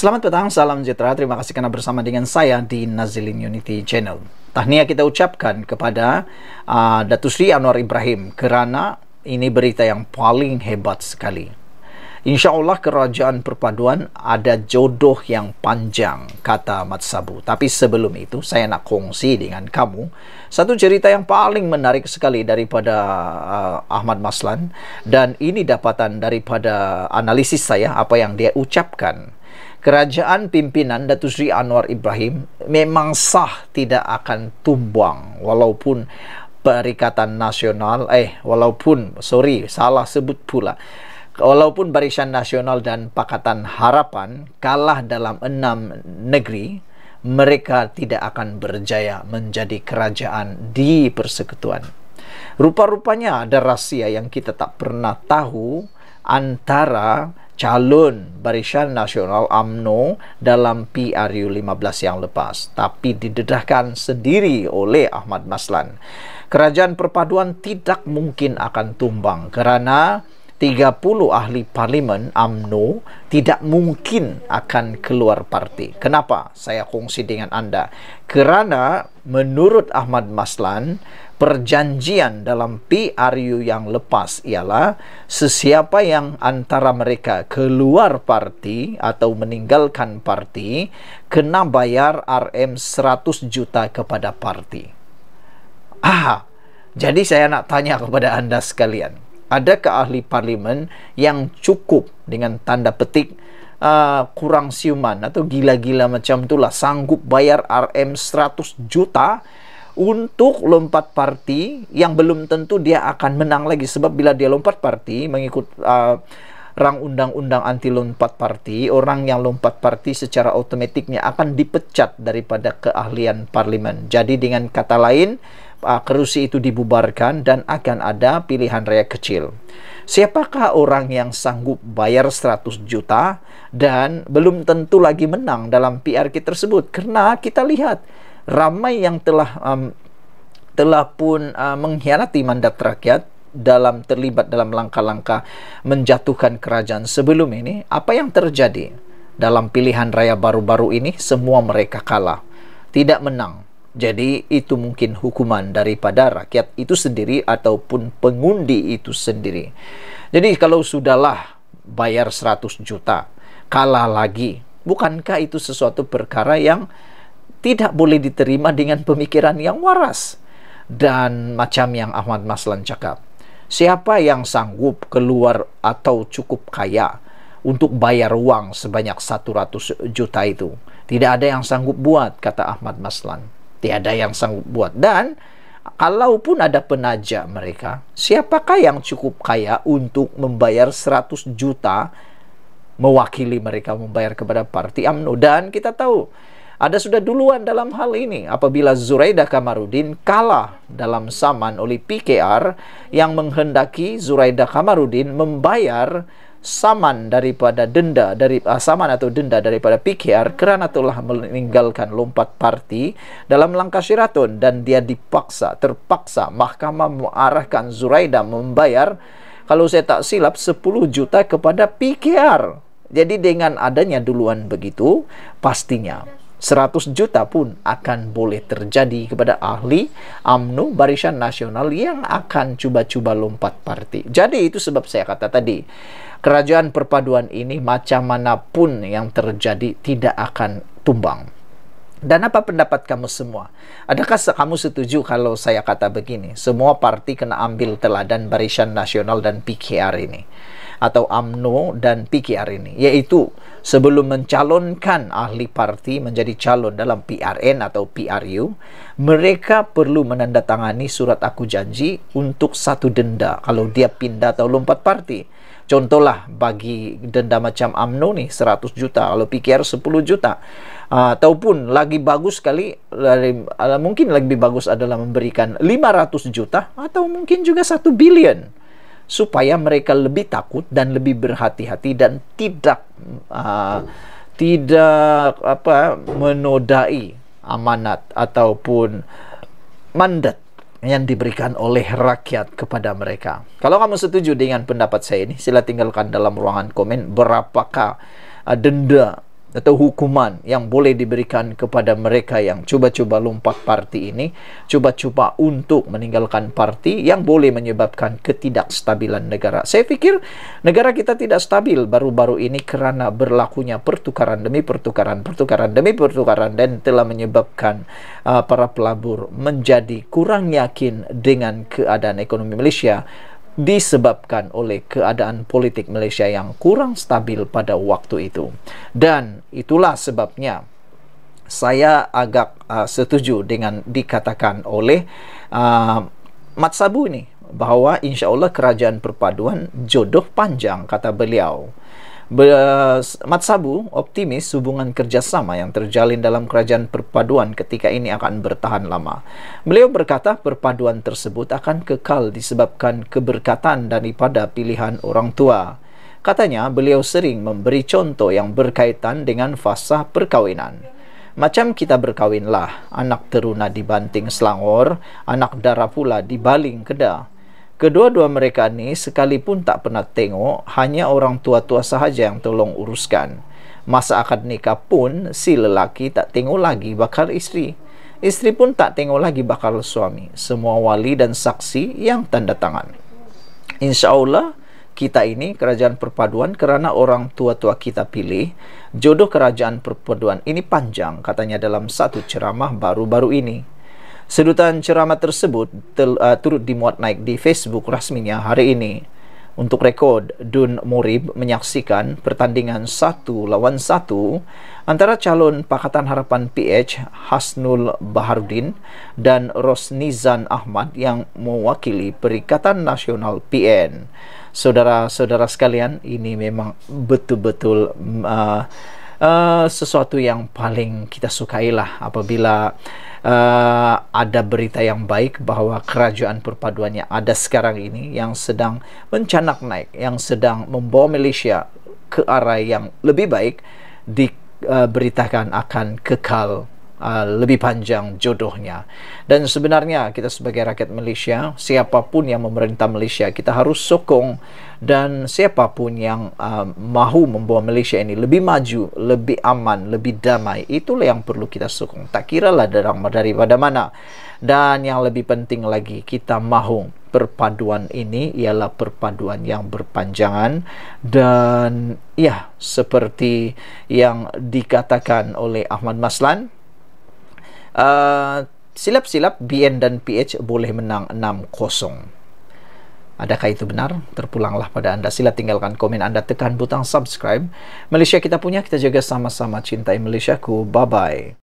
Selamat petang, salam sejahtera. Terima kasih karena bersama dengan saya di Nazilin Unity Channel. Tahniah kita ucapkan kepada Datuk Seri Anwar Ibrahim kerana ini berita yang paling hebat sekali. Insya Allah kerajaan perpaduan ada jodoh yang panjang, kata Mat Sabu. Tapi sebelum itu saya nak kongsi dengan kamu satu cerita yang paling menarik sekali daripada Ahmad Maslan, dan ini dapatan daripada analisis saya apa yang dia ucapkan. Kerajaan pimpinan Datuk Seri Anwar Ibrahim memang sah tidak akan tumbang walaupun Perikatan Nasional walaupun Barisan Nasional dan Pakatan Harapan kalah dalam 6 negeri, mereka tidak akan berjaya menjadi kerajaan di persekutuan. Rupa-rupanya ada rahsia yang kita tak pernah tahu antara calon Barisan Nasional UMNO dalam PRU 15 yang lepas, tapi didedahkan sendiri oleh Ahmad Maslan. Kerajaan perpaduan tidak mungkin akan tumbang kerana 30 ahli parlimen UMNO tidak mungkin akan keluar parti. Kenapa? Saya kongsi dengan anda. Kerana menurut Ahmad Maslan, perjanjian dalam PRU yang lepas ialah sesiapa yang antara mereka keluar parti atau meninggalkan parti kena bayar RM 100 juta kepada parti. Jadi saya nak tanya kepada anda sekalian, adakah ahli parlimen yang cukup dengan tanda petik kurang siuman atau gila-gila macam itulah sanggup bayar RM 100 juta untuk lompat parti yang belum tentu dia akan menang lagi? Sebab bila dia lompat parti mengikut rang undang-undang anti lompat parti, orang yang lompat parti secara otomatiknya akan dipecat daripada keahlian parlimen. Jadi dengan kata lain, kerusi itu dibubarkan dan akan ada pilihan raya kecil. Siapakah orang yang sanggup bayar 100 juta dan belum tentu lagi menang dalam PRK tersebut? Kerana kita lihat ramai yang telah pun mengkhianati mandat rakyat terlibat dalam langkah-langkah menjatuhkan kerajaan sebelum ini. Apa yang terjadi dalam pilihan raya baru-baru ini? Semua mereka kalah, tidak menang. Jadi itu mungkin hukuman daripada rakyat itu sendiri ataupun pengundi itu sendiri. Jadi kalau sudahlah bayar 100 juta kalah lagi, bukankah itu sesuatu perkara yang tidak boleh diterima dengan pemikiran yang waras? Dan macam yang Ahmad Maslan cakap, siapa yang sanggup keluar atau cukup kaya untuk bayar uang sebanyak 100 juta itu? Tidak ada yang sanggup buat, kata Ahmad Maslan. Tidak ada yang sanggup buat. Dan kalaupun ada penaja mereka, siapakah yang cukup kaya untuk membayar 100 juta mewakili mereka membayar kepada parti UMNO? Dan kita tahu ada sudah duluan dalam hal ini apabila Zuraida Kamarudin kalah dalam saman oleh PKR yang menghendaki Zuraida Kamarudin membayar saman daripada denda saman atau denda daripada PKR kerana telah meninggalkan lompat parti dalam langkah Sheraton, dan dia terpaksa mahkamah mengarahkan Zuraida membayar, kalau saya tak silap, 10 juta kepada PKR. Jadi dengan adanya duluan begitu, pastinya 100 juta pun akan boleh terjadi kepada ahli UMNO Barisan Nasional yang akan cuba-cuba lompat parti. Jadi itu sebab saya kata tadi, kerajaan perpaduan ini macam manapun yang terjadi tidak akan tumbang. Dan apa pendapat kamu semua? Adakah kamu setuju kalau saya kata begini, semua parti kena ambil teladan Barisan Nasional dan PKR ini, atau UMNO dan PKR ini, yaitu sebelum mencalonkan ahli parti menjadi calon dalam PRN atau PRU, mereka perlu menandatangani surat aku janji untuk satu denda kalau dia pindah atau lompat parti. Contohlah bagi denda macam UMNO ni 100 juta, kalau PKR 10 juta. Ataupun lagi bagus sekali, mungkin lebih bagus adalah memberikan 500 juta atau mungkin juga 1 bilion, supaya mereka lebih takut dan lebih berhati-hati dan tidak menodai amanat ataupun mandat yang diberikan oleh rakyat kepada mereka. Kalau kamu setuju dengan pendapat saya ini, sila tinggalkan dalam ruangan komen berapakah denda atau hukuman yang boleh diberikan kepada mereka yang cuba-cuba lompat parti ini, cuba-cuba untuk meninggalkan parti yang boleh menyebabkan ketidakstabilan negara. Saya fikir negara kita tidak stabil baru-baru ini kerana berlakunya pertukaran demi pertukaran, pertukaran demi pertukaran, dan telah menyebabkan para pelabur menjadi kurang yakin dengan keadaan ekonomi Malaysia, disebabkan oleh keadaan politik Malaysia yang kurang stabil pada waktu itu. Dan itulah sebabnya saya agak setuju dengan dikatakan oleh Mat Sabu ini, bahawa insya Allah kerajaan perpaduan jodoh panjang, kata beliau. Mat Sabu optimis hubungan kerjasama yang terjalin dalam kerajaan perpaduan ketika ini akan bertahan lama. Beliau berkata perpaduan tersebut akan kekal disebabkan keberkatan daripada pilihan orang tua. Katanya beliau sering memberi contoh yang berkaitan dengan fasa perkahwinan. Macam kita berkahwinlah, anak teruna dibanting Selangor, anak dara pula dibaling Kedah. Kedua-dua mereka ni sekalipun tak pernah tengok, hanya orang tua-tua sahaja yang tolong uruskan. Masa akad nikah pun, si lelaki tak tengok lagi bakal isteri. Isteri pun tak tengok lagi bakal suami. Semua wali dan saksi yang tanda tangan. Insya Allah, kita ini kerajaan perpaduan kerana orang tua-tua kita pilih. Jodoh kerajaan perpaduan ini panjang, katanya dalam satu ceramah baru-baru ini. Sedutan ceramah tersebut turut dimuat naik di Facebook rasminya hari ini. Untuk rekod, Dun Murib menyaksikan pertandingan 1-1 antara calon Pakatan Harapan PH Hasnul Baharudin dan Rosnizan Ahmad yang mewakili Perikatan Nasional PN. Saudara-saudara sekalian, ini memang betul-betul sesuatu yang paling kita sukailah apabila ada berita yang baik bahawa kerajaan perpaduan yang ada sekarang ini yang sedang mencanak naik, yang sedang membawa Malaysia ke arah yang lebih baik, diberitakan akan kekal lebih panjang jodohnya. Dan sebenarnya kita sebagai rakyat Malaysia, siapapun yang memerintah Malaysia, kita harus sokong, dan siapapun yang mahu membawa Malaysia ini lebih maju, lebih aman, lebih damai, itulah yang perlu kita sokong, tak kiralah daripada mana. Dan yang lebih penting lagi, kita mahu perpaduan ini ialah perpaduan yang berpanjangan. Dan ya, seperti yang dikatakan oleh Ahmad Maslan, silap-silap BN dan PH boleh menang 6-0. Adakah itu benar? Terpulanglah pada anda. Sila tinggalkan komen anda, tekan butang subscribe. Malaysia kita punya, kita jaga sama-sama. Cintai Malaysiaku. Bye-bye.